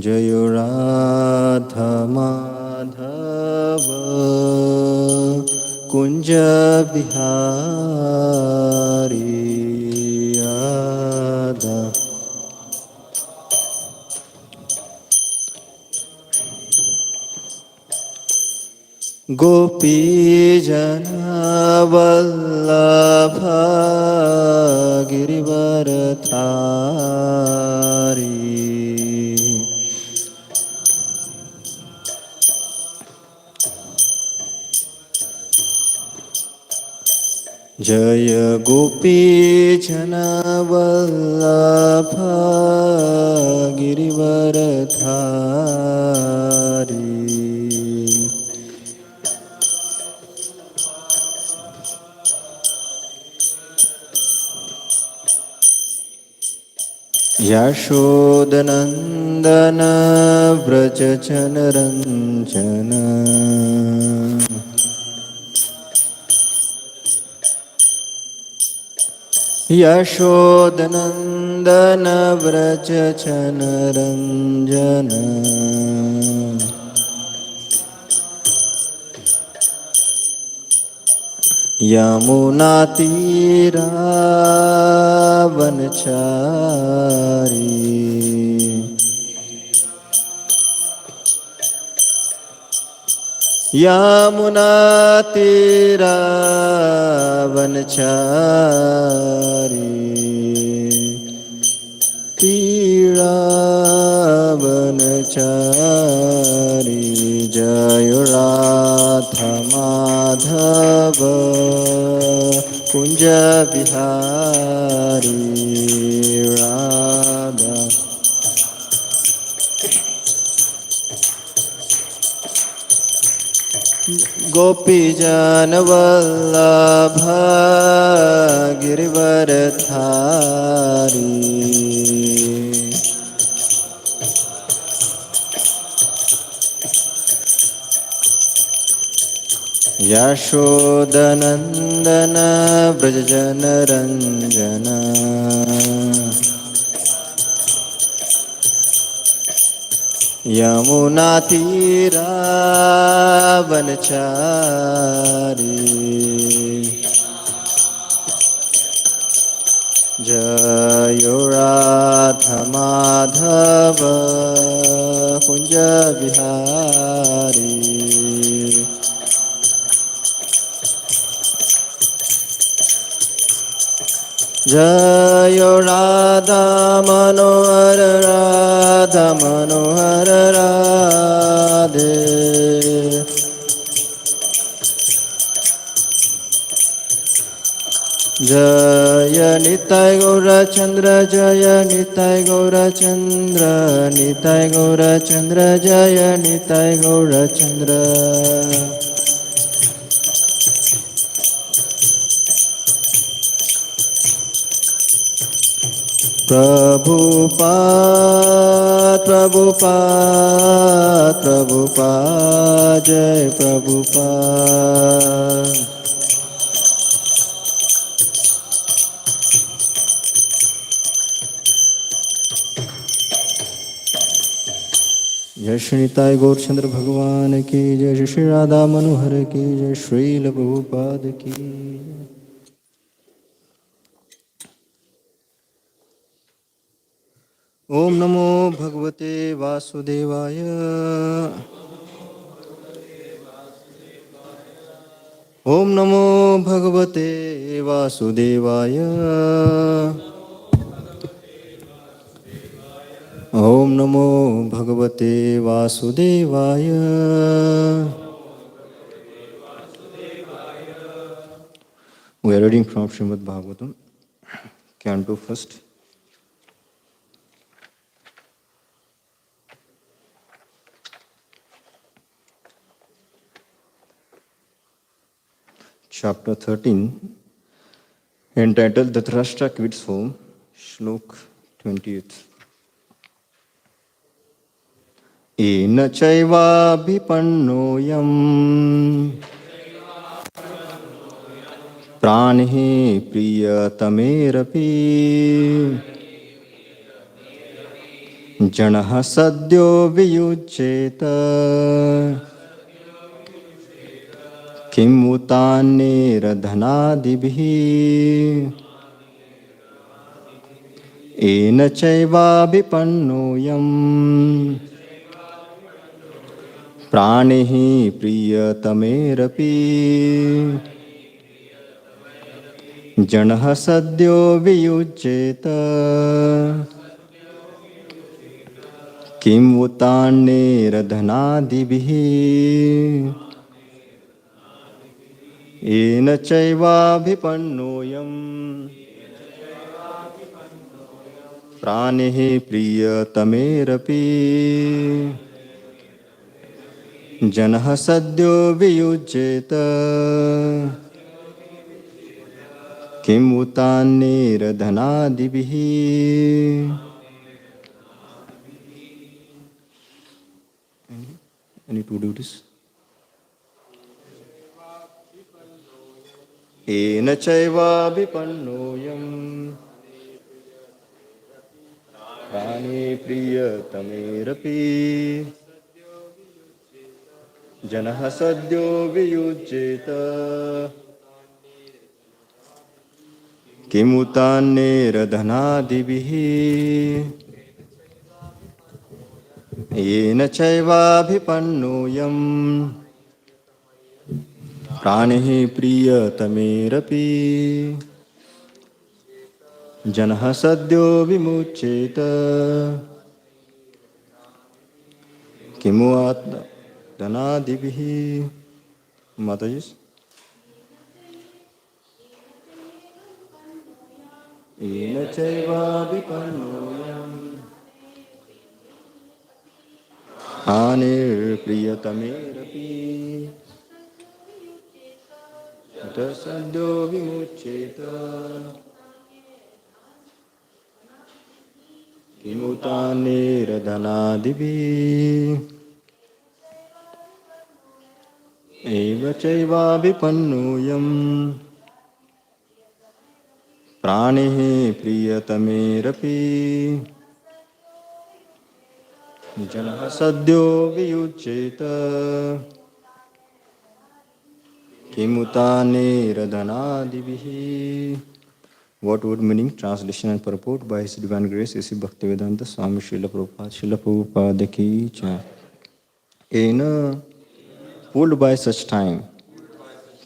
Jayo Radha Madhava Kunja Bihari Radha Gopi Jana Vallabha Girivarathari Jaya Gopi Jana Vallabha Girivarathari Yashodanandana Vrajachanaranjana Yashodanandana Vrajachanaranjana Yamunatira Vanachari Yamunatira Vanachari Tira Vanachari Jayo Radha Madhava Kunja Bihari Radha Gopi Jana Vallabha Girivarathari Yashodanandana Vrajajanaranjana Yamunatira Vanachari Jayo Radha Madhava Kunja Bihari Jayo Radha Manohara Radha Manohara Radhe Jaya Nitai Gaura Chandra Jaya Nitai Gaura Chandra Nitai Gaura Chandra Jaya Nitai Gaura Chandra Prabhupada, Prabhupada, Prabhupada, Jai Prabhupada. Jai Shri Nitai Gaur Chandra Bhagavan ki Jai, Shri Radha Manohar ki Jai, Srila Prabhupada ki. Om Namo Bhagavate Vasudevaya. Om Namo Bhagavate Vasudevaya. Om Namo Bhagavate Vasudevaya. We are reading from Srimad Bhagavatam, Canto 1st. Chapter 13, entitled Dhritarashtra Quits Home, Shlok 28. Yena caivābhipanno yam prāṇaiḥ priyatamair janaḥ sadyo viyujyeta kim utānyair dhanādibhiḥ yena caivābhipanno prāṇaiḥ priyatamair janaḥ sadyo viyujyeta kim utānyair dhanādibhiḥ yena caivābhipanno prāṇaiḥ priyatamair janaḥ sadyo viyujyeta kim utānyair dhanādibhiḥ. I need to do this. Yena caivābhipanno prāṇaiḥ priyatamair janaḥ sadyo viyujyeta kim utānyair dhanādibhiḥ yena caivābhipanno prāṇaiḥ priyatamair janaḥ sadyo viyujyeta kim dhanādibhiḥ. Mataji. Yena caivābhipanno prāṇaiḥ priyatamair janaḥ sadyo viyujyeta kim utānyair dhanādibhiḥ eva caivābhipanno prāṇaiḥ priyatamair janaḥ sadyo viyujyeta kim utānyair dhanādibhiḥ. What would meaning, translation and purport by His Divine Grace A.C. Bhaktivedanta Swami Srila Prabhupada. Srila Prabhupada ki jai. Yena, pulled by such time,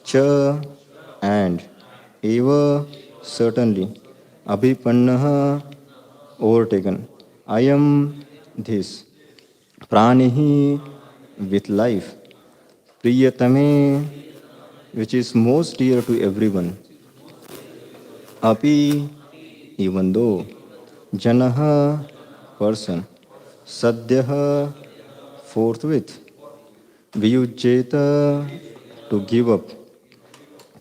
cha and eva certainly, abhipannaḥ overtaken, ayam this, prāṇaiḥ with life, priyatamair which is most dear to everyone, api even though, janaḥ person, sadyaḥ forthwith, viyujyeta to give up,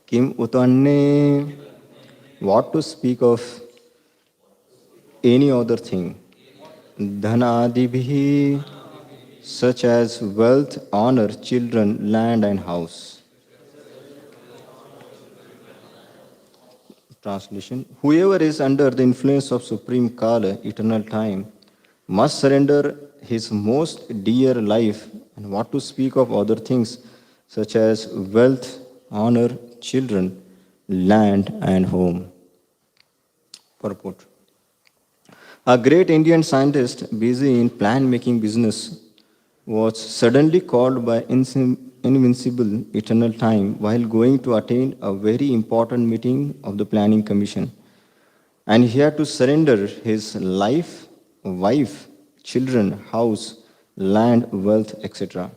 kim utānyair what to speak of any other thing, dhanādibhiḥ such as wealth, honor, children, land and house. Translation. Whoever is under the influence of supreme kāla, eternal time, must surrender his most dear life, and what to speak of other things such as wealth, honor, children, land and home. Purport. A great Indian scientist busy in plan-making business was suddenly called by invincible eternal time while going to attend a very important meeting of the planning commission. And he had to surrender his life, wife, children, house, land, wealth, etc.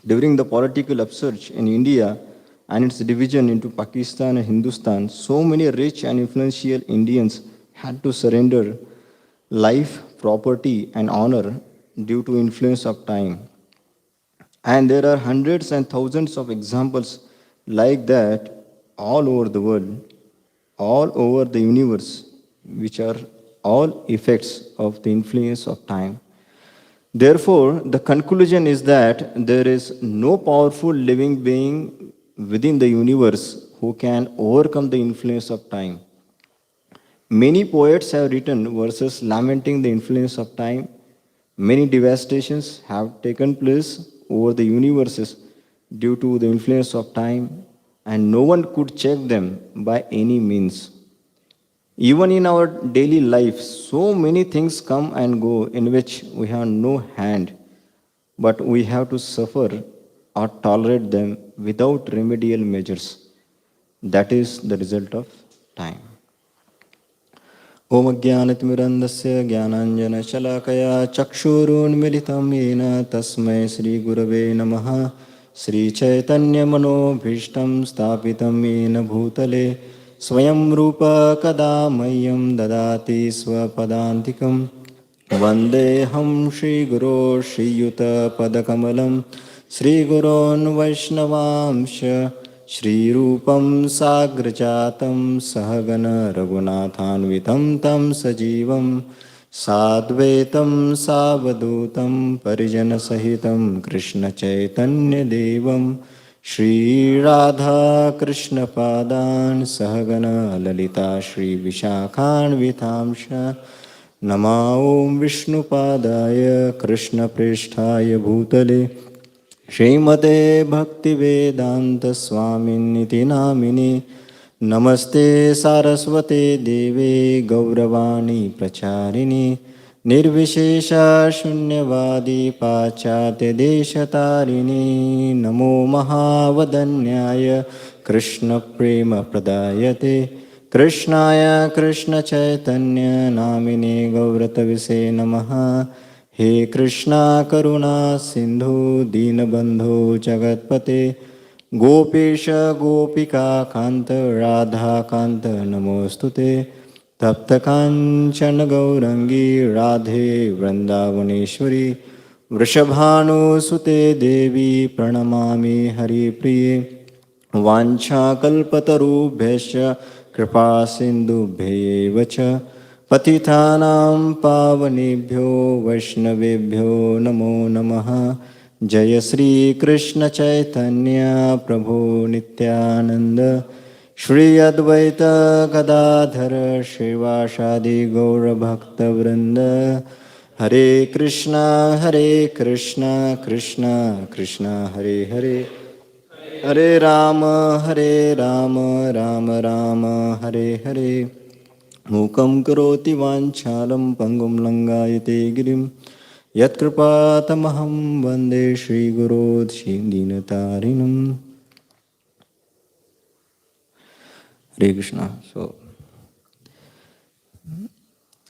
During the political upsurge in India and its division into Pakistan and Hindustan, so many rich and influential Indians had to surrender life, property, and honor due to influence of time. And there are hundreds and thousands of examples like that all over the world, all over the universe, which are all effects of the influence of time. Therefore, the conclusion is that there is no powerful living being within the universe who can overcome the influence of time. Many poets have written verses lamenting the influence of time. Many devastations have taken place over the universes due to the influence of time, and no one could check them by any means. Even in our daily life, so many things come and go in which we have no hand, but we have to suffer or tolerate them without remedial measures. That is the result of time. ॐ अज्ञानतिमिरन्धस्य ज्ञानाञ्जनशलाकया चक्षुरुन्मिलितं येन तस्मै श्रीगुरवे नमः श्रीचैतन्यमनोभीष्टं स्थापितं येन भूतले स्वयं रूप कदा मह्यं ददाति स्वपदान्तिकं वन्देऽहं श्रीगुरो श्रीयुतपदकमलं श्रीगुरोन् वैष्णवांश श्रीरूपं साग्रजातं सहगण रघुनाथान्वितं तं सजीवं साद्वैतं सावधूतं परिजनसहितं कृष्णचैतन्यदेवं श्रीराधाकृष्णपादान् सहगण ललिता श्रीविशाखान्वितांश नमा ॐ विष्णुपादाय कृष्णप्रेष्ठाय भूतले श्रीमते भक्तिवेदान्तस्वामिनिति नामिने नमस्ते सारस्वते देवे गौरवाणी प्रचारिणे निर्विशेषशून्यवादी पाश्चात्यदेशतारिणे नमो महावदन्याय कृष्णप्रेमप्रदायते कृष्णाय कृष्णचैतन्य नामिने गौरतविषे नमः हे कृष्णा करुणा सिंधु दीनबंधो जगत्पते गोपेश गोपिका कांत राधा कांत नमोस्तुते तप्त कांचन गौरंगी राधे वृंदावनेश्वरी वृषभानुसुते देवी प्रणमामि हरिप्रिये वाञ्छाकल्पतरुभ्यश्च कृपा सिन्धुभ्यैव च पतितानां पावनेभ्यो वैष्णवेभ्यो नमो नमः जय श्री कृष्ण चैतन्य प्रभु नित्यानंद श्री अद्वैत गदाधर श्रीवासादि गौरभक्तवृंद हरे कृष्णा कृष्णा कृष्णा हरे हरे हरे राम राम राम हरे हरे मूकं करोति वाञ्छालं पङ्गुं लङ्घयते गिरिं यत्कृपातमहं वन्दे श्रीगुरो दीनतारिणम्. Hare Krishna. So,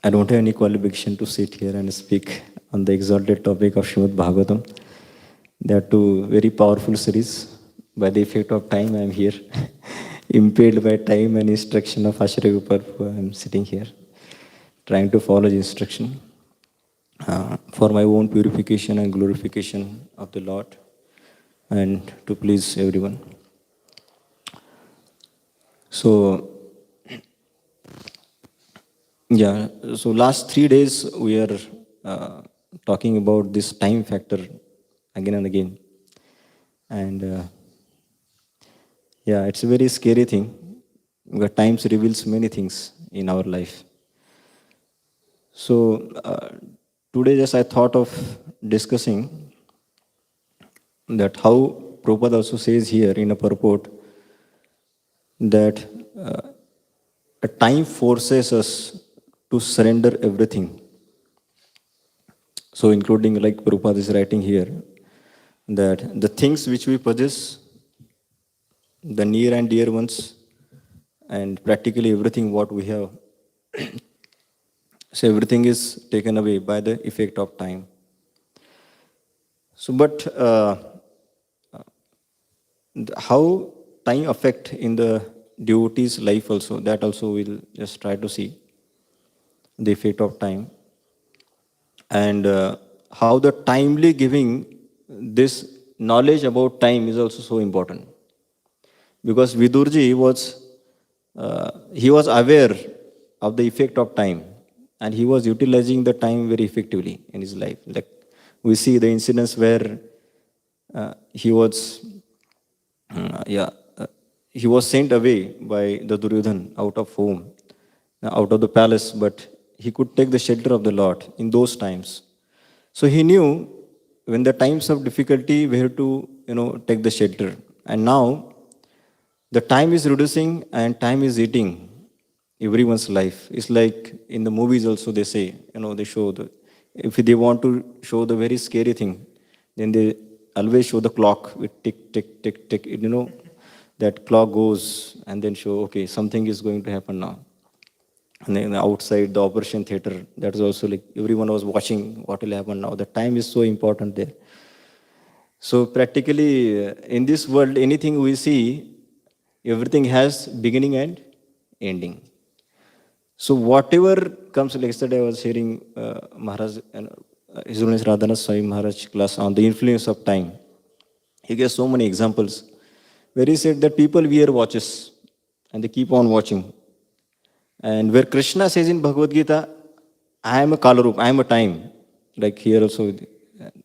I don't have any qualification to sit here and speak on the exalted topic of Srimad Bhagavatam. There are two very powerful series. By the effect of time, I am here. Impelled by time and instruction of Ashraya Prabhu, I am sitting here, trying to follow the instruction for my own purification and glorification of the Lord and to please everyone. So, yeah, so last 3 days we are talking about this time factor again and again. And yeah, it's a very scary thing because time reveals many things in our life. So today just I thought of discussing that how Prabhupada also says here in a purport that a time forces us to surrender everything. So including like Prabhupada is writing here that the things which we possess, the near and dear ones, and practically everything what we have, so everything is taken away by the effect of time. So but how time affect in the devotee's life also, that also we'll just try to see the effect of time. And how the timely giving this knowledge about time is also so important. Because Vidurji he was aware of the effect of time and he was utilizing the time very effectively in his life. Like we see the incidents where he was he was sent away by the Duryodhan out of home out of the palace, but he could take the shelter of the Lord in those times. So he knew when the times of difficulty, we have to, take the shelter. And now the time is reducing and time is eating everyone's life. It's like in the movies also they say, they show if they want to show the very scary thing, then they always show the clock with tick, tick, tick, tick. That clock goes and then show, okay, something is going to happen now. And then outside the operation theater, that is also like everyone was watching what will happen now. The time is so important there. So practically in this world, anything we see, everything has beginning and ending. So whatever comes, like yesterday I was hearing Maharaj, His Holiness Radhanath Swami Maharaj class on the influence of time. He gave so many examples where he said that people wear watches and they keep on watching. And where Krishna says in Bhagavad Gita, I am a kāla, I am a time. Like here also,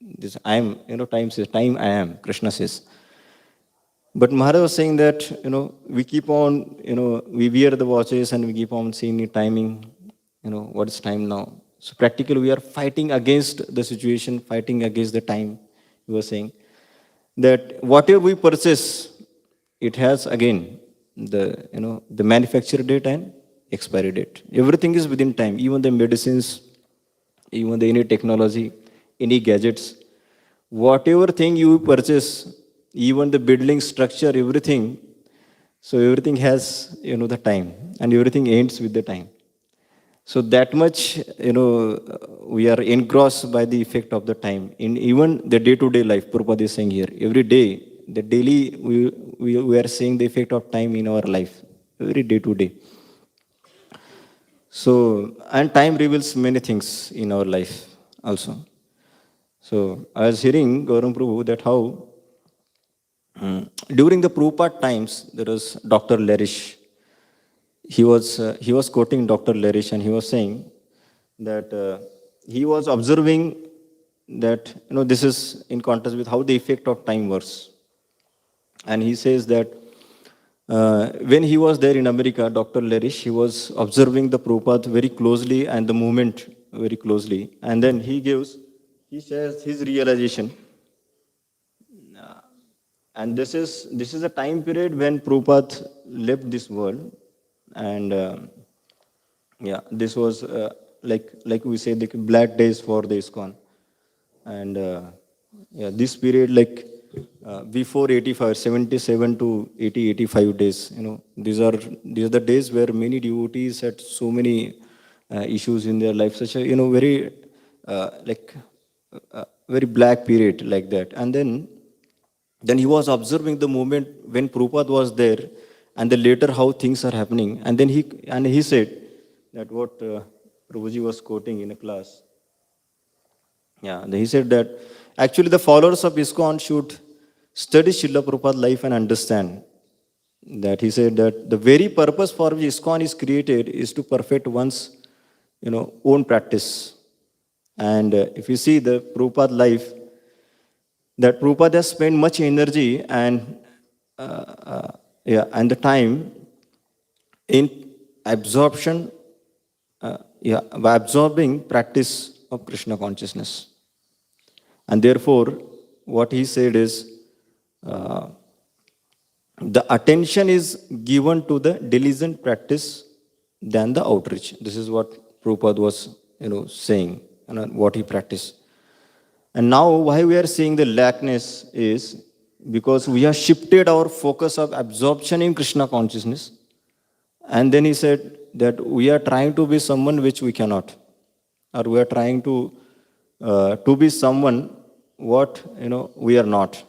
this I am, time says, time I am, Krishna says. But Maharaj was saying that, we keep on, we wear the watches and we keep on seeing the timing, what is time now. So practically we are fighting against the situation, fighting against the time, he was saying. That whatever we purchase, it has again the manufacture date and expiry date. Everything is within time, even the medicines, even any technology, any gadgets. Whatever thing you purchase, even the building structure, everything, so everything has, the time, and everything ends with the time. So that much, we are engrossed by the effect of the time. In even the day-to-day life, Purport is saying here, every day, the daily, we are seeing the effect of time in our life, every day-to-day. So, and time reveals many things in our life also. So, I was hearing Gauram Prabhu that how during the Purport times, there was Dr. Lerish. He was quoting Dr. Lerish and he was saying that he was observing that, this is in contrast with how the effect of time works. And he says that when he was there in America, Dr. Lerish, he was observing the Prabhupada very closely and the movement very closely. And then he shares his realization. And this is a time period when Prabhupada left this world. And this was like we say, the black days for the ISKCON. And this period, before 85, 77 to 80, 85 days, these are the days where many devotees had so many issues in their life, such a, very, very black period like that. And then he was observing the moment when Prabhupada was there, and then later how things are happening. And then he said that what Prabhuji was quoting in a class. Yeah, he said that actually the followers of ISKCON should study Srila Prabhupada's life and understand that he said that the very purpose for which ISKCON is created is to perfect one's own practice. And if you see the Prabhupada life, that Prabhupada has spent much energy and the time in absorption, by absorbing practice of Krishna consciousness. And therefore, what he said is, the attention is given to the diligent practice than the outreach. This is what Prabhupada was, saying, and what he practiced. And now, why we are seeing the lackness is because we have shifted our focus of absorption in Krishna consciousness. And then he said that we are trying to be someone which we cannot, or we are trying to be someone what we are not.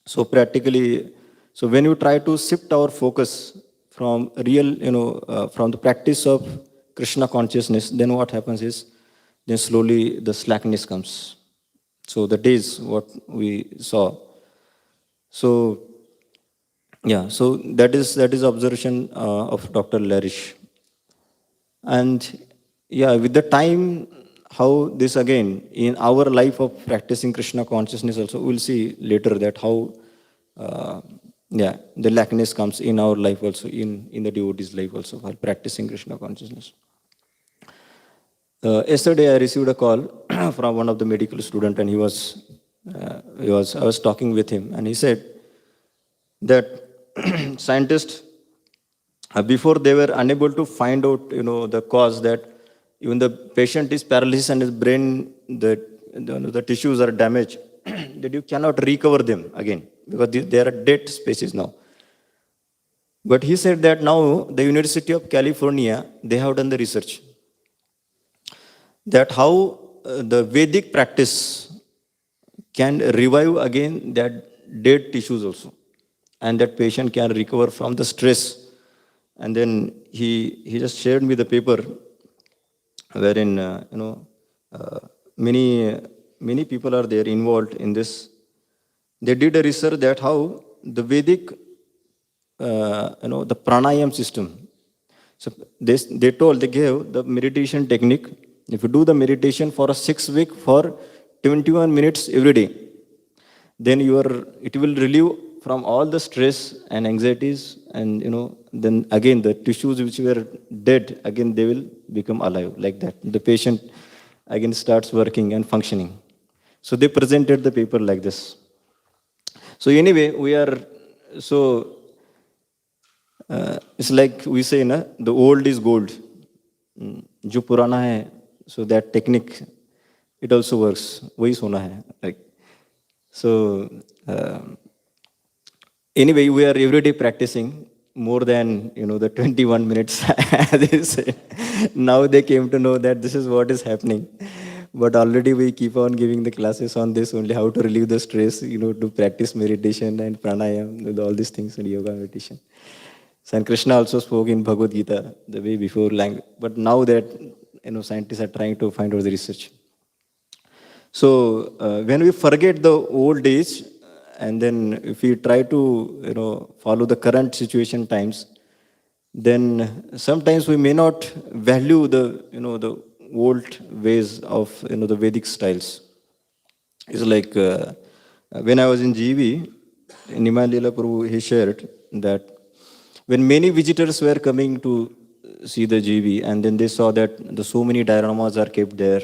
So practically, so when you try to shift our focus from real, from the practice of Krishna consciousness, then what happens is, then slowly the slackness comes. So that is what we saw. So so that is observation of Dr. Lerish. And with the time, how this again in our life of practicing Krishna consciousness also, we'll see later that how Yeah, the lackness comes in our life also, in the devotee's life also, while practicing Krishna consciousness. Yesterday I received a call from one of the medical student, and I was talking with him, and he said that scientists, before they were unable to find out, the cause that even the patient is paralysis and his brain, the tissues are damaged, that you cannot recover them again because they are dead species now. But he said that now the University of California, they have done the research that how the Vedic practice can revive again that dead tissues also, and that patient can recover from the stress. And then he just shared me the paper wherein many people are there involved in this. They did a research that how the Vedic the pranayam system. So they gave the meditation technique. If you do the meditation for a 6 week for 21 minutes every day, then it will relieve from all the stress and anxieties, and then again the tissues which were dead, again they will become alive like that. The patient again starts working and functioning. So they presented the paper like this. So anyway, it's like we say, the old is gold. जो पुराना है, so that technique, it also works. वही सोना है. Like, so anyway, we are every day practicing more than the 21 minutes. As they say. Now they came to know that this is what is happening. But already we keep on giving the classes on this only, how to relieve the stress, to practice meditation and pranayam, with all these things in yoga meditation. So, and Krishna also spoke in Bhagavad Gita the way before language. But now that scientists are trying to find out the research. So when we forget the old days, and then if we try to follow the current situation times, then sometimes we may not value the old ways of the Vedic styles. It's like when I was in GV, Nimalila Prabhu, he shared that when many visitors were coming to see the GV, and then they saw that so many dioramas are kept there.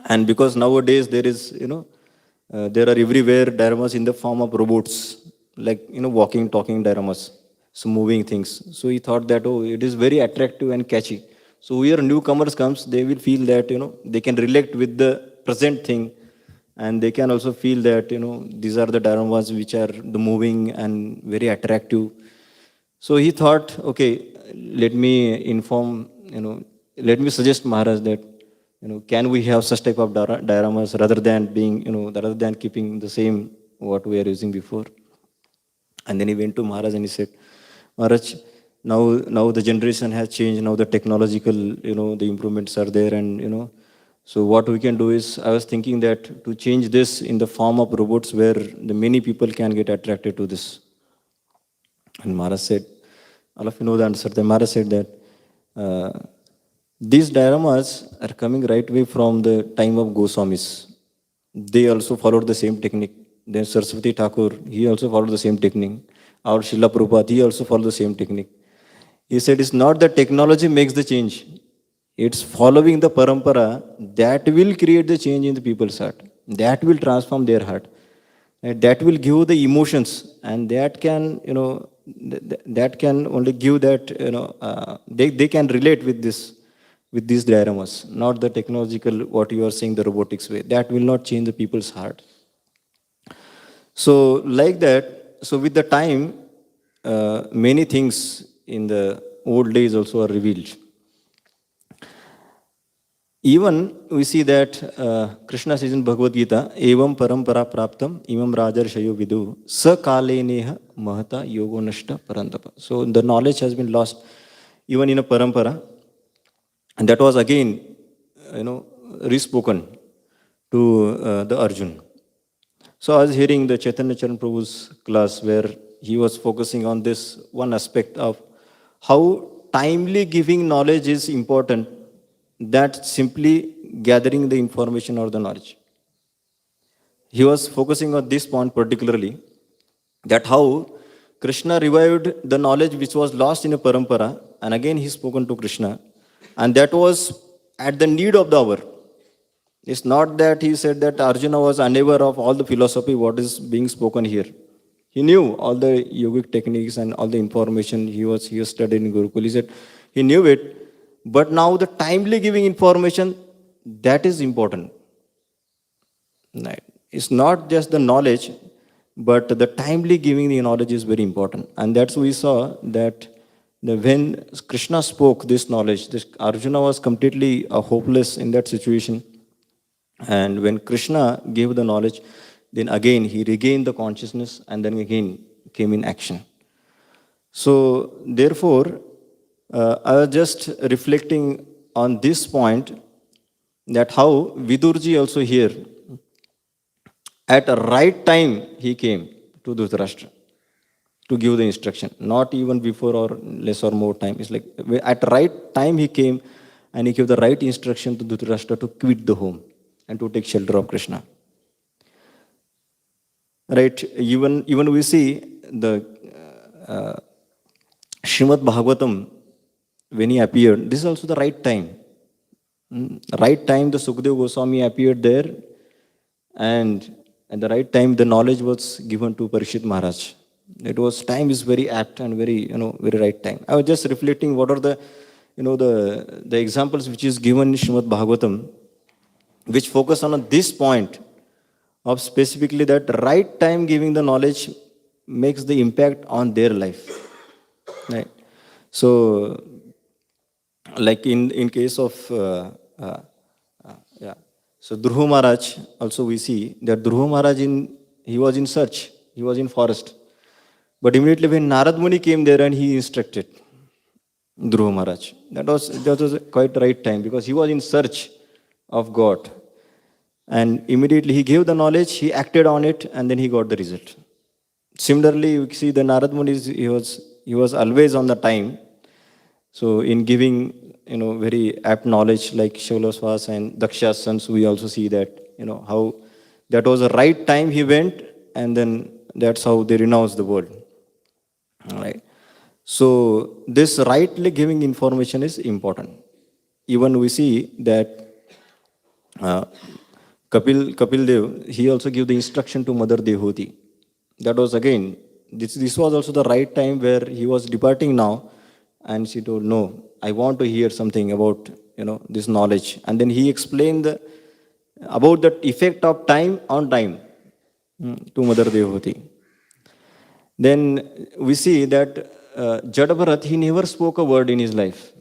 And because nowadays there is, there are everywhere dioramas in the form of robots, like, walking, talking dioramas, so moving things. So he thought that, oh, it is very attractive and catchy. So here newcomers comes, they will feel that, they can relate with the present thing, and they can also feel that, these are the dioramas which are the moving and very attractive. So he thought, okay, let me inform, let me suggest Maharaj that, can we have such type of dioramas rather than being, rather than keeping the same what we are using before. And then he went to Maharaj and he said, Maharaj, now the generation has changed. Now the technological, the improvements are there, and so what we can do is, I was thinking that to change this in the form of robots where the many people can get attracted to this. And Maharaj said, all of you know the answer. Then Maharaj said that these dioramas are coming right away from the time of Goswamis. They also followed the same technique. Then Saraswati Thakur, he also followed the same technique. Our Srila Prabhupada, he also followed the same technique. He said, it's not the technology makes the change. It's following the parampara that will create the change in the people's heart. That will transform their heart. And that will give the emotions, and that can, that can only give that, they can relate with this, with these dioramas, not the technological, what you are saying, the robotics way. That will not change the people's heart. So like that, so with the time, many things in the old days also are revealed. Even we see that Krishna says in Bhagavad Gita, evam parampara praptam imam rajarshayo vidu sakaleneha mahata yogo nashta parantapa. So the knowledge has been lost even in a parampara. And that was again, respoken to the Arjun. So I was hearing the Chaitanya Charan Prabhu's class where he was focusing on this one aspect of how timely giving knowledge is important, that simply gathering the information or the knowledge. He was focusing on this point particularly, that how Krishna revived the knowledge which was lost in a parampara, and again he spoken to Krishna, and that was at the need of the hour. It's not that he said that Arjuna was unaware of all the philosophy what is being spoken here. He knew all the yogic techniques and all the information he was studied in Gurukul. He said he knew it, but now the timely giving information, that is important. Right. It's not just the knowledge, but the timely giving the knowledge is very important. And that's we saw that when Krishna spoke this knowledge, Arjuna was completely hopeless in that situation. And when Krishna gave the knowledge, then again he regained the consciousness and then again came in action. So therefore, I was just reflecting on this point, that how Vidurji also here, at the right time he came to Dhritarashtra to give the instruction, not even before or less or more time. It's like at the right time he came and he gave the right instruction to Dhritarashtra to quit the home and to take shelter of Krishna. Right? Even we see the Srimad Bhagavatam, when he appeared, this is also the right time. Right time the Sukadeva Goswami appeared there, and at the right time the knowledge was given to Parikshit Maharaj. It was, time is very apt and very, very right time. I was just reflecting what are the, the examples which is given in Srimad Bhagavatam, which focus on this point of specifically that right time giving the knowledge makes the impact on their life. Right? So, like in case of, so Dhruva Maharaj, also we see that Dhruva Maharaj, he was in search, he was in forest. But immediately when Narad Muni came there and he instructed Dhruva Maharaj, that was quite right time, because he was in search of God. And immediately he gave the knowledge, he acted on it, and then he got the result. Similarly, you see the Narad Muni, he was always on the time. So in giving, very apt knowledge like Shaulasvas and Daksha's sons, we also see that, how that was the right time he went, and then that's how they renounced the world. All right. So this rightly giving information is important. Even we see that Kapil Dev, he also gave the instruction to Mother Devhuti. That was again, this was also the right time where he was departing now, and she told, no, I want to hear something about, this knowledge. And then he explained about the effect of time on time to Mother Devhuti. Then we see that Jada Bharat, he never spoke a word in his life.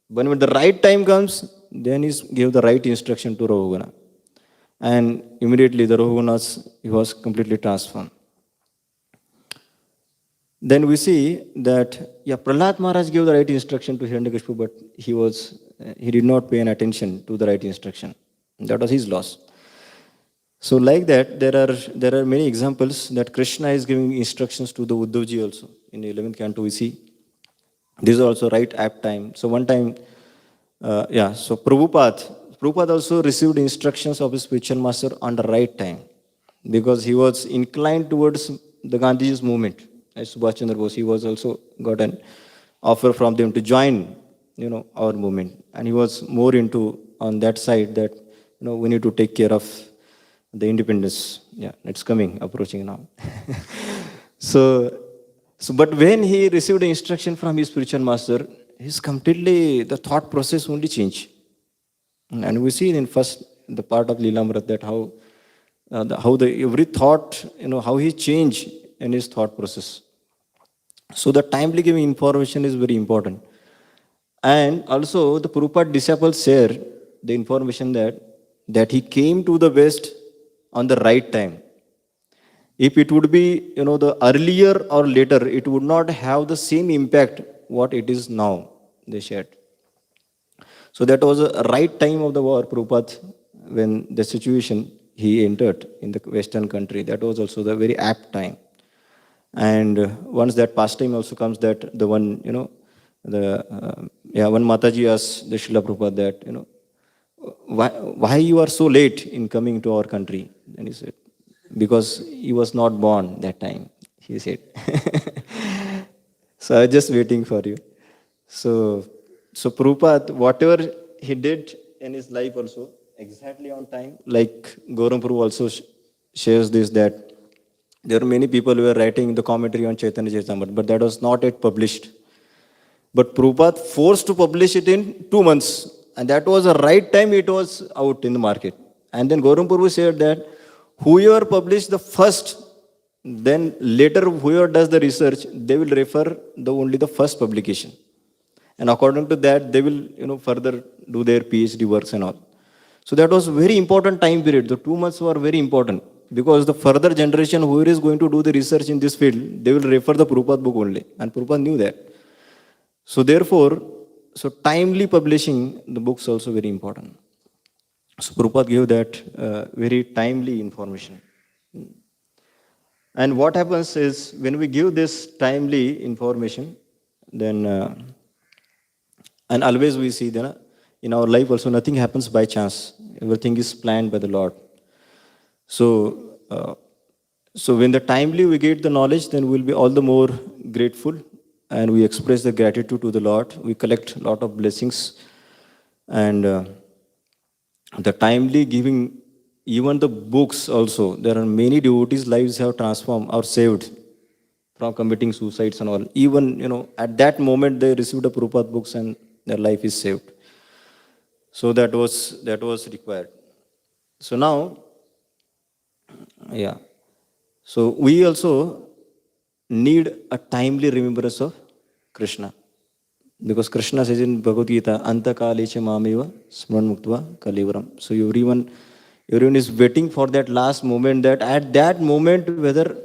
But when the right time comes, then he gave the right instruction to Rahugana. And immediately the Rahuganas, he was completely transformed. Then we see that, Prahlad Maharaj gave the right instruction to Hiranyakashipu, but he did not pay an attention to the right instruction. That was his loss. So like that, there are many examples that Krishna is giving instructions to the Uddhavji also. In the 11th canto we see. This is also right apt time. So one time, so Prabhupada also received instructions of his spiritual master on the right time, because he was inclined towards the Gandhiji's movement. As Subhash Chandra Bose, he was also got an offer from them to join, our movement. And he was more into on that side that, we need to take care of the independence. Yeah, it's coming, approaching now. So, but when he received the instruction from his spiritual master, the thought process only changed. And we see in the part of Leelamrit that how every thought, how he changed in his thought process. So the timely giving information is very important. And also the Purport disciples share the information that he came to the West on the right time. If it would be, the earlier or later, it would not have the same impact what it is now, they shared. So that was a right time of the war, Prabhupada, when the situation he entered in the Western country. That was also the very apt time. And once that pastime also comes, that the one, one Mataji asked the Srila Prabhupada that, why you are so late in coming to our country? And he said, because he was not born that time. he said. So I was just waiting for you. So Prabhupada, whatever he did in his life also, exactly on time, like Gauram Prabhu also shares this, that there are many people who were writing the commentary on Chaitanya Charitamrita, but that was not yet published. But Prabhupada forced to publish it in 2 months. And that was the right time it was out in the market. And then Gauram Prabhu said that whoever published the first, then later whoever does the research, they will refer only the first publication. And according to that, they will further do their PhD works and all. So that was very important time period. The 2 months were very important because the further generation who is going to do the research in this field, they will refer the Prabhupada book only. And Prabhupada knew that. So therefore, timely publishing the books also very important. So Prabhupada gave that very timely information. And what happens is when we give this timely information, then and always we see that in our life also nothing happens by chance. Everything is planned by the Lord. So when the timely we get the knowledge, then we'll be all the more grateful, and we express the gratitude to the Lord. We collect a lot of blessings, and the timely giving, even the books also. There are many devotees' lives have transformed or saved from committing suicides and all. Even at that moment they received the Purport books and their life is saved. So that was required. So now, yeah. So we also need a timely remembrance of Krishna. Because Krishna says in Bhagavad Gita, Anta kalecha mameva smran muktva kalivaram. So everyone is waiting for that last moment, that at that moment whether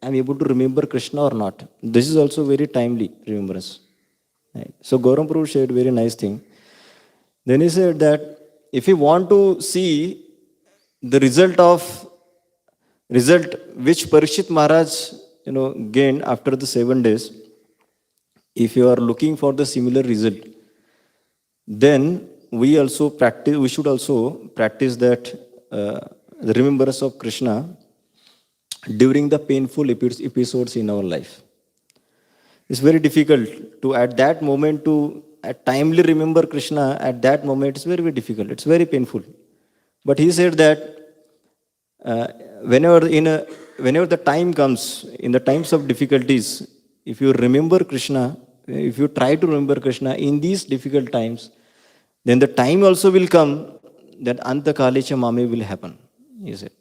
I'm able to remember Krishna or not. This is also very timely remembrance. Right? So Gauram Prabhu shared very nice thing. Then he said that if you want to see the result which Parikshit Maharaj gained after the 7 days, if you are looking for the similar result, then we should also practice that the remembrance of Krishna during the painful episodes in our life. It's very difficult to at that moment to timely remember Krishna. At that moment, it's very, very difficult. It's very painful. But he said that whenever the time comes, in the times of difficulties, if you remember Krishna, if you try to remember Krishna in these difficult times, then the time also will come that Anta kalecha mame will happen. He said.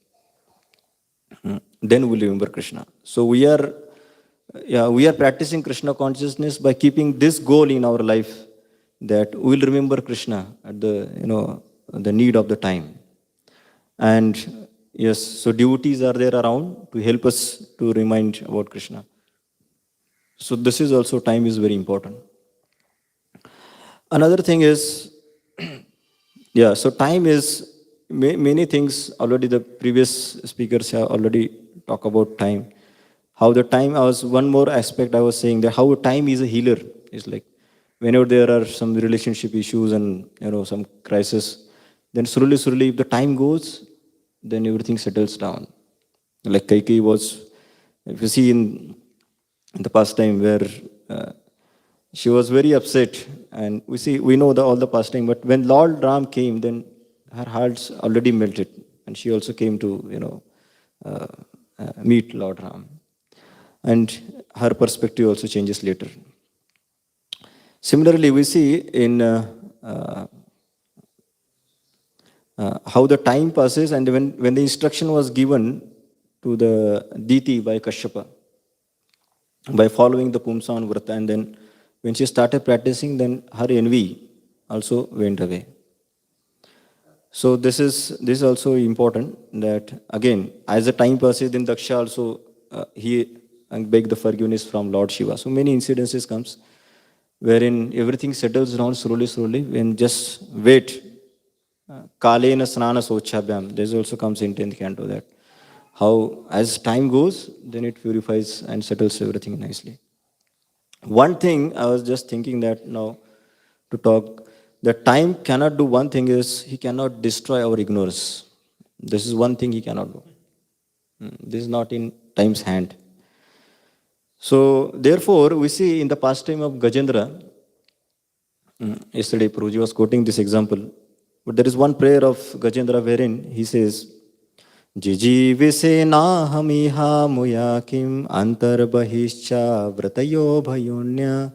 Then we'll remember Krishna. So we are practicing Krishna consciousness by keeping this goal in our life, that we will remember Krishna at the need of the time. And yes, so devotees are there around to help us to remind about Krishna. So this is also, time is very important. Another thing is, so time is many things. Already the previous speakers have already talked about time. How the time, one more aspect I was saying, that how time is a healer. It's like whenever there are some relationship issues and some crisis, then slowly if the time goes, then everything settles down. Like Kaikeyi was, if you see in the past time where she was very upset, and we know all the past time, but when Lord Ram came, then her heart's already melted, and she also came to meet Lord Ram, and her perspective also changes later. Similarly, we see in how the time passes, and when the instruction was given to the Diti by Kashyapa, by following the Pumsan Vrata, and then when she started practicing, then her envy also went away. So this is also important, that again, as the time passes, then Daksha also he begged the forgiveness from Lord Shiva. So many incidences comes wherein everything settles down slowly, when just wait. Kalena snana sochhabhyam. This also comes in 10th canto, that how as time goes, then it purifies and settles everything nicely. One thing I was just thinking that now to talk, that time cannot do one thing, is he cannot destroy our ignorance. This is one thing he cannot do. This is not in time's hand. So, therefore, we see in the pastime of Gajendra, yesterday Prabhuji was quoting this example, but there is one prayer of Gajendra wherein he says, Jijivise nahamiha muyakim antarbahishcha vratayo bhayonya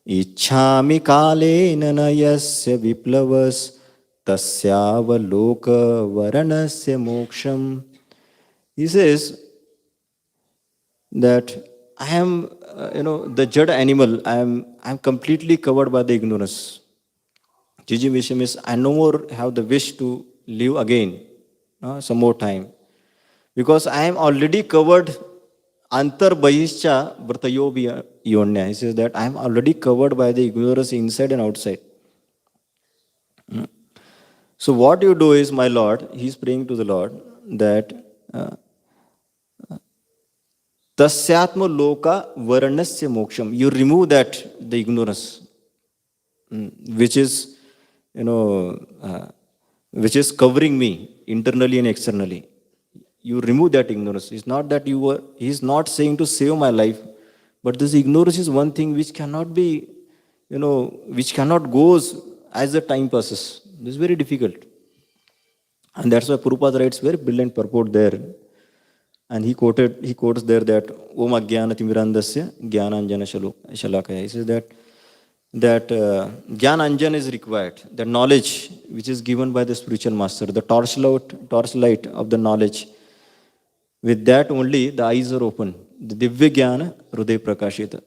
ichhami kalena nayasya viplavas tasyavaloka varanasya moksham. He says that I am, the jad animal, I am completely covered by the ignorance. Jijivise means I no more have the wish to live again, some more time. Because I am already covered antar bahishcha vrtayo yonya. He says that I am already covered by the ignorance inside and outside. So what you do is, my Lord, he is praying to the Lord that tasyatma loka varanasya moksham. You remove that, the ignorance, which is, which is covering me internally and externally. You remove that ignorance. It's not that he's not saying to save my life, but this ignorance is one thing which cannot be, which cannot goes as the time passes. This is very difficult. And that's why Purport writes very brilliant purport there. And he quotes there that Om Agyana Timirandasya Jnananjana Shalakaya. He says that Jnananjana is required. The knowledge which is given by the spiritual master, the torchlight of the knowledge. With that only the eyes are open. The Divya Jnana Hruday Prakashita.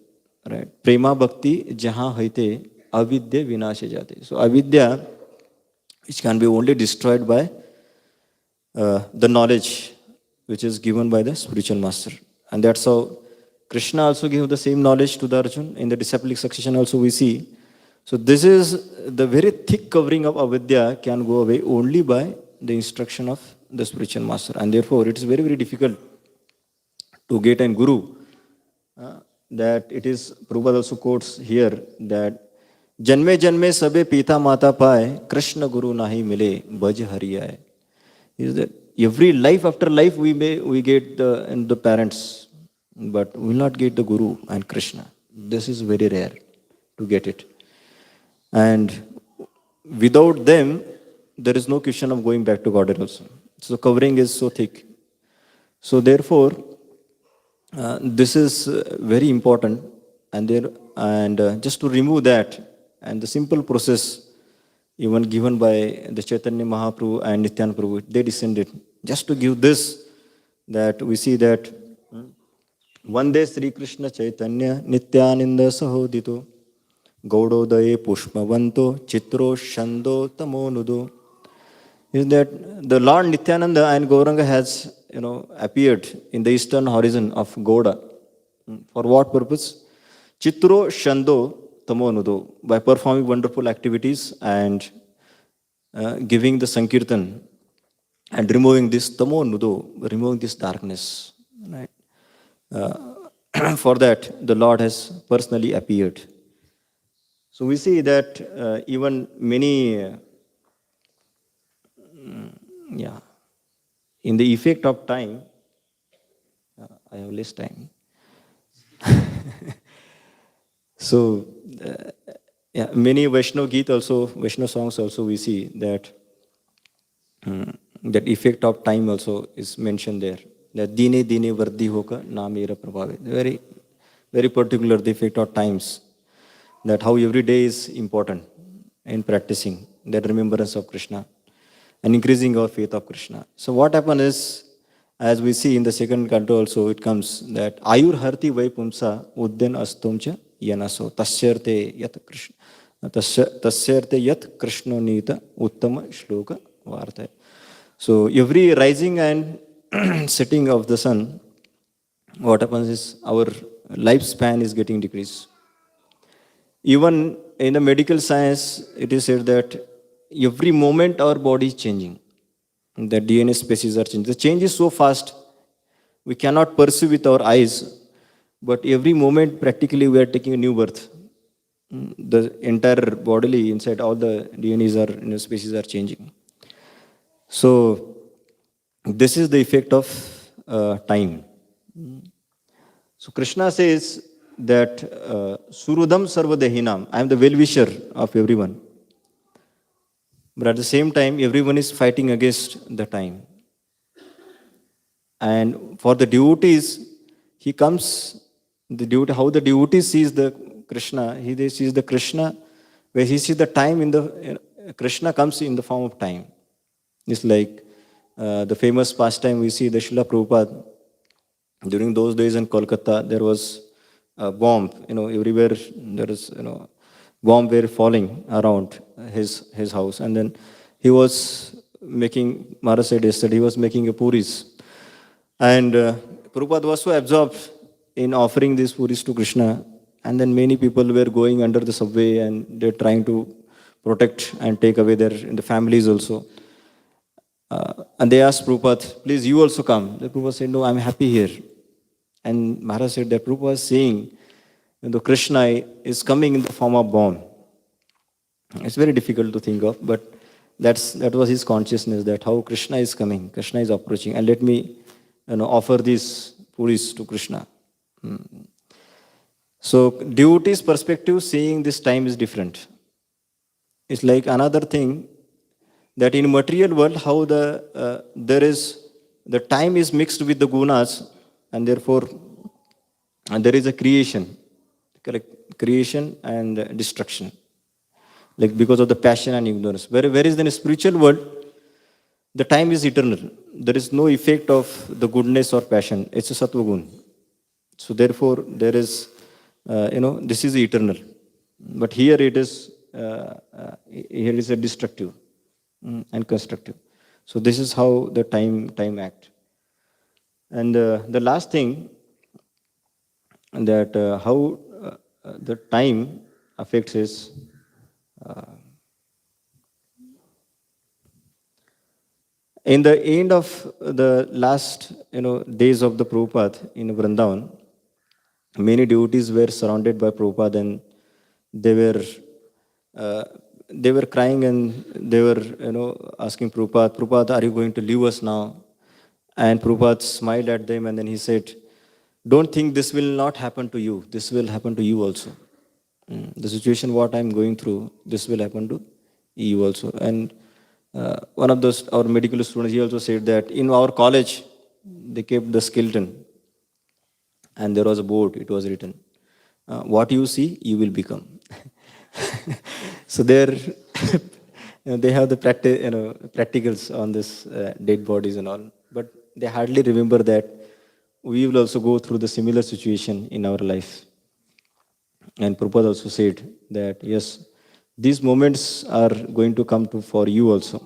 Right? Prema Bhakti Jahan Haite Avidya Vinasya Jate. So avidya, which can be only destroyed by the knowledge which is given by the spiritual master. And that's how Krishna also gave the same knowledge to the Arjun. In the disciplic succession also we see. So this is the very thick covering of avidya can go away only by the instruction of the spiritual master. And therefore it is very, very difficult to get a guru. That it is, Prabhupada also quotes here that Janme janme sabe pita mata paye, Krishna guru nahi mile, bhaj hari aaye. Is that every life after life we get the parents, but we will not get the guru and Krishna. This is very rare to get it. And without them, there is no question of going back to Godhead also. So covering is so thick. So therefore, this is very important. And just to remove that, and the simple process even given by the Chaitanya Mahaprabhu and Nityananda Prabhu, they descended. Just to give this, that we see that Vande Sri Krishna Chaitanya Nityananda Sahodito Gaudodaye Pushpavanto Chitro Shando Tamonudo. Is that the Lord Nityananda and Gauranga has appeared in the eastern horizon of Gauda. For what purpose? Chitro Shando Tamonudo, by performing wonderful activities and giving the Sankirtan and removing this Tamonudo, removing this darkness. Right? For that, the Lord has personally appeared. So we see that even many, in the effect of time, I have less time. So, many Vaishnava Geet also, Vaishnava songs also we see that that effect of time also is mentioned there. That dine dine vardhi hoka na mera prabhave. Very, very particular the effect of times. That how every day is important in practicing that remembrance of Krishna and increasing our faith of Krishna. So what happens is, as we see in the second canto also, it comes that ayur harti vai pumsa udden astomcha yanaso tasyarte yat Krishna tasyarte yat Krishna nita uttama shloka varta. So every rising and setting of the sun, what happens is our lifespan is getting decreased. Even in the medical science, it is said that every moment our body is changing. The DNA species are changing. The change is so fast, we cannot perceive with our eyes, but every moment practically we are taking a new birth. The entire bodily inside all the DNAs are, species are changing. So this is the effect of time. So Krishna says that Surudam Sarvadehinam, I am the well-wisher of everyone. But at the same time, everyone is fighting against the time. And for the devotees, he comes, how the devotee sees the Krishna, he sees the Krishna, where he sees the time in the, Krishna comes in the form of time. It's like the famous pastime we see, the Srila Prabhupada. During those days in Kolkata, there was a bomb, everywhere there is, bomb were falling around his house. And then he was making, Maharaj said yesterday, he was making a puris. And Prabhupada was so absorbed in offering these puris to Krishna. And then many people were going under the subway and they're trying to protect and take away the families also. And they asked Prabhupada, please, you also come. The Prabhupada said, no, I'm happy here. And Maharaj said that Prabhupada was saying, Krishna is coming in the form of bomb. It's very difficult to think of, but that was his consciousness, that how Krishna is coming, Krishna is approaching, and let me offer these puris to Krishna. So devotee's perspective, seeing this time is different. It's like another thing, that in material world, how the time is mixed with the gunas, and therefore there is a creation and destruction, like because of the passion and ignorance. Whereas in a spiritual world, the time is eternal. There is no effect of the goodness or passion. It's a sattva gun. So therefore, there is, this is eternal. But here it is, here is a destructive and constructive. So this is how the time act. And the last thing, that how the time affects is in the end of the last days of the Prabhupada in Vrindavan, many devotees were surrounded by Prabhupada, and they were crying, and they were asking Prabhupada, are you going to leave us now? And Prabhupada smiled at them, and then he said, don't think this will not happen to you. This will happen to you also. The situation what I'm going through, this will happen to you also. And one of our medical students, he also said that in our college, they kept the skeleton, and there was a board, it was written, what you see, you will become. So there, they have the practicals on this dead bodies and all, but they hardly remember that we will also go through the similar situation in our life. And Purport also said that, yes, these moments are going to come for you also.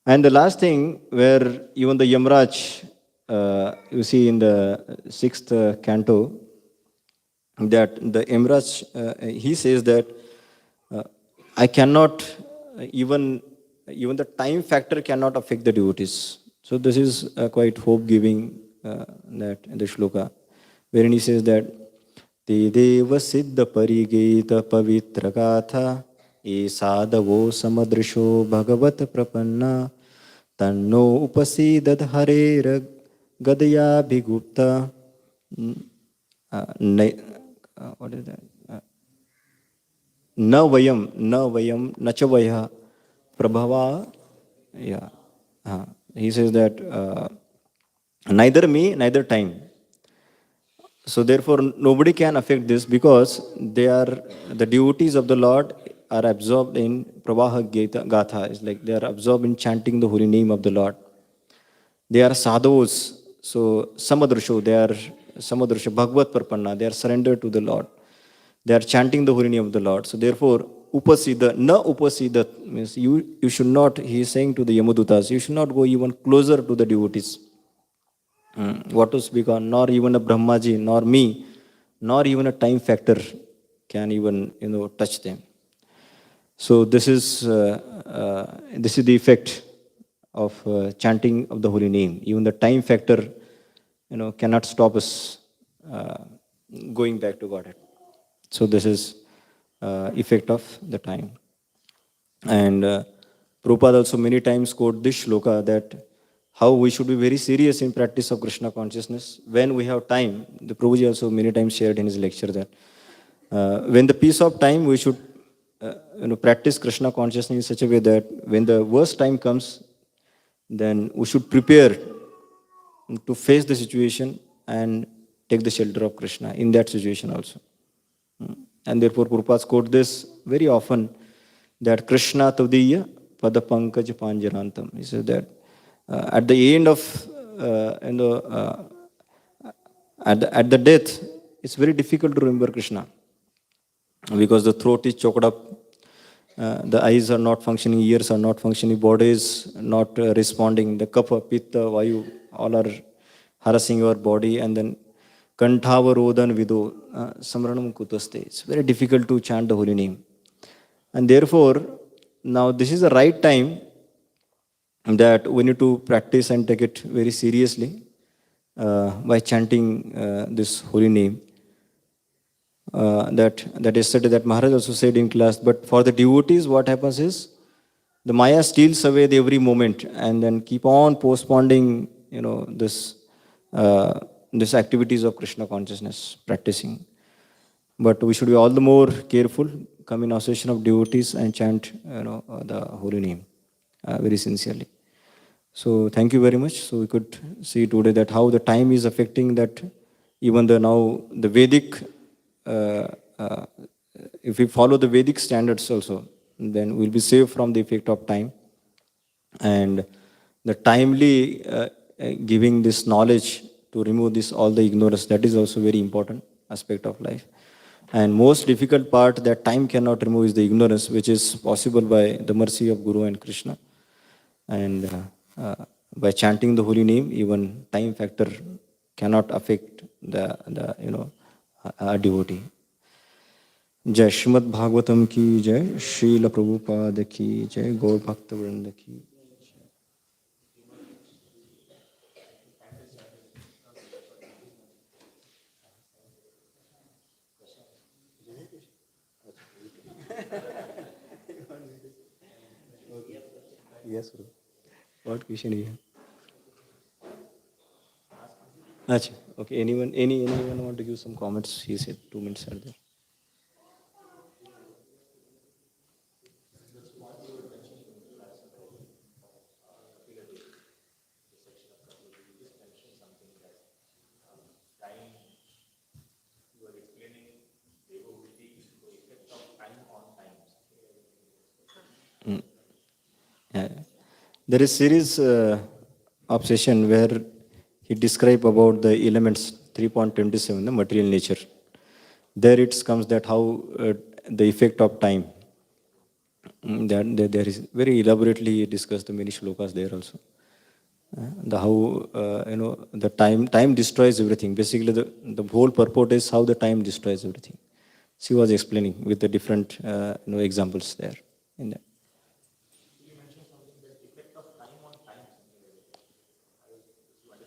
And the last thing, where even the Yamraj, you see in the 6th canto, that the Yamraj, he says that I cannot, even the time factor cannot affect the devotees. So this is quite hope-giving, that in the shloka, wherein he says that Te deva siddha parigeta pavitra gatha e sadavo samadrisho bhagavat prapanna tanno upasidat harera gadaya-bhigupta. What is that? Na vayam na cha vayha prabhava. Yeah. He says that neither me, neither time. So therefore, nobody can affect this, because the devotees of the Lord are absorbed in Pravaha Gatha. It's like they are absorbed in chanting the holy name of the Lord. They are sadhus. So samadrisho, they are samadrisho, bhagavat prapanna, they are surrendered to the Lord. They are chanting the holy name of the Lord. So therefore, upasida, na upasida means you should not, he is saying to the Yamadutas, you should not go even closer to the devotees. What to speak on? Nor even a Brahmaji, nor me, nor even a time factor can even touch them. So this is the effect of chanting of the holy name. Even the time factor, cannot stop us going back to Godhead. So this is effect of the time. And Prabhupada also many times quote this shloka, that how we should be very serious in practice of Krishna consciousness when we have time. The Prabhuji also many times shared in his lecture that when the piece of time we should practice Krishna consciousness in such a way that when the worst time comes, then we should prepare to face the situation and take the shelter of Krishna in that situation also. And therefore, Prabhupada quote this very often that Krishna Tavdiya Padapankaj Panjarantam. He says that at the end of at the death, it's very difficult to remember Krishna because the throat is choked up, the eyes are not functioning, ears are not functioning, body is not responding, the kapha, pitta, vayu, all are harassing your body, and then kantavarodan vido samranam kutaste. It's very difficult to chant the holy name. And therefore, now this is the right time that we need to practice and take it very seriously by chanting this holy name. That yesterday that Maharaj also said in class, but for the devotees, what happens is the Maya steals away the every moment and then keep on postponing, this activities of Krishna consciousness practicing. But we should be all the more careful, come in association of devotees and chant, the holy name very sincerely. So thank you very much. So we could see today that how the time is affecting that even now the Vedic, if we follow the Vedic standards also, then we'll be saved from the effect of time. And the timely giving this knowledge to remove this all the ignorance, that is also very important aspect of life. And most difficult part that time cannot remove is the ignorance, which is possible by the mercy of Guru and Krishna. And by chanting the holy name, even time factor cannot affect a devotee. Jai Srimad Bhagavatam ki jai, Srila Prabhupada ki jai, Gaur Bhakta Vrinda ki. Yes, Guru. What question you have? Achha, okay. Anyone want to give some comments? He said 2 minutes are there. Yeah. There is series of session where he describe about the elements 3.27, the material nature. There it comes that how the effect of time. There is very elaborately discussed the many shlokas there also. The how the time destroys everything. Basically, the whole purport is how the time destroys everything. She was explaining with the different examples there in that.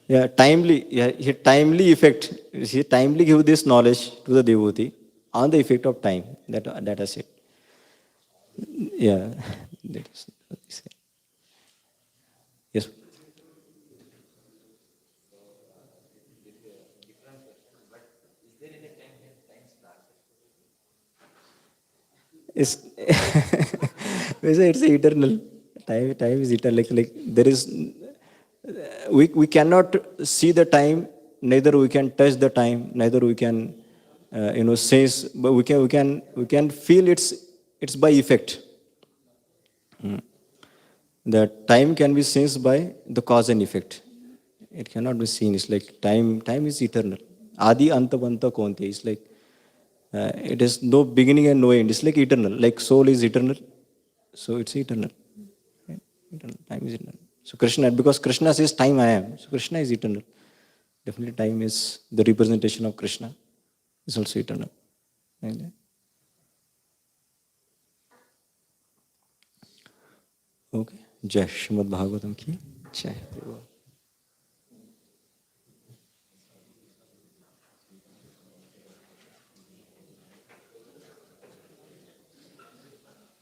Yeah, timely. Yeah, he timely effect. He timely give this knowledge to the devotee on the effect of time. That is it. Yeah, that is. Yes. It's it's eternal. Time is eternal. Like there is, we cannot see the time. Neither we can touch the time. Neither we can sense. But we can feel it's by effect. That time can be sensed by the cause and effect. It cannot be seen. It's like time. Time is eternal. Adi anta banta konte. It's like it has no beginning and no end. It's like eternal. Like soul is eternal, so it's eternal. Right? Eternal. Time is eternal. So Krishna, because Krishna says time I am. So Krishna is eternal. Definitely time is the representation of Krishna. It's also eternal. Right? Okay. Jai Srimad Bhagavatam ki. Jai.